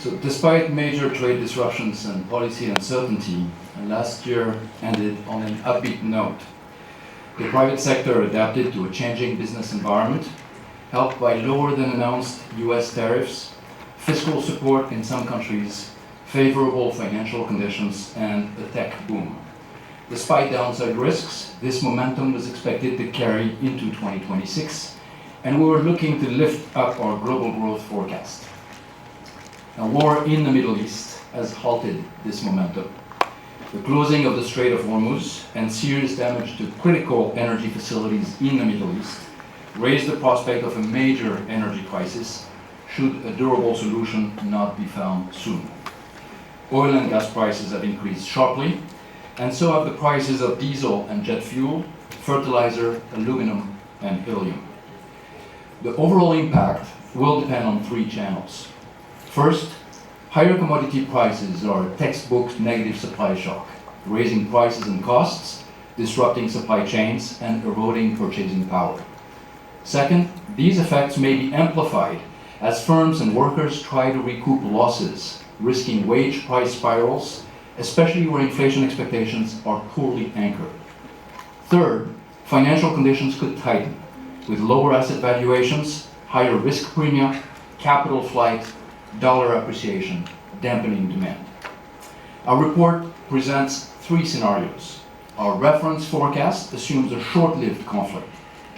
So despite major trade disruptions and policy uncertainty, last year ended on an upbeat note. The private sector adapted to a changing business environment, helped by lower than announced US tariffs, fiscal support in some countries, favorable financial conditions, and a tech boom. Despite downside risks, this momentum was expected to carry into 2026, and we were looking to lift up our global growth forecast. A war in the Middle East has halted this momentum. The closing of the Strait of Hormuz and serious damage to critical energy facilities in the Middle East raised the prospect of a major energy crisis should a durable solution not be found soon. Oil and gas prices have increased sharply, and so have the prices of diesel and jet fuel, fertilizer, aluminum, and helium. The overall impact will depend on three channels. First, higher commodity prices are a textbook negative supply shock, raising prices and costs, disrupting supply chains, and eroding purchasing power. Second, these effects may be amplified as firms and workers try to recoup losses, risking wage price spirals, especially where inflation expectations are poorly anchored. Third, financial conditions could tighten, with lower asset valuations, higher risk premia, capital flight, dollar appreciation, dampening demand. Our report presents three scenarios. Our reference forecast assumes a short-lived conflict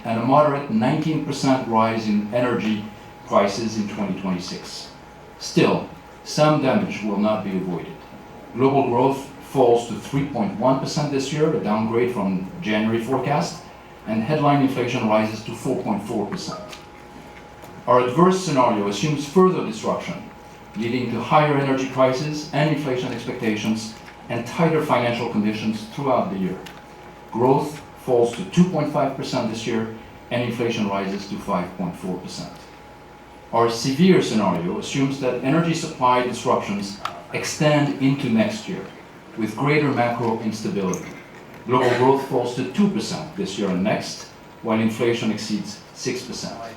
and a moderate 19% rise in energy prices in 2026. Still, some damage will not be avoided. Global growth falls to 3.1% this year, a downgrade from January forecast, and headline inflation rises to 4.4%. Our adverse scenario assumes further disruption, leading to higher energy prices and inflation expectations and tighter financial conditions throughout the year. Growth falls to 2.5% this year, and inflation rises to 5.4%. Our severe scenario assumes that energy supply disruptions extend into next year, with greater macro instability. Global growth falls to 2% this year and next, while inflation exceeds 6%.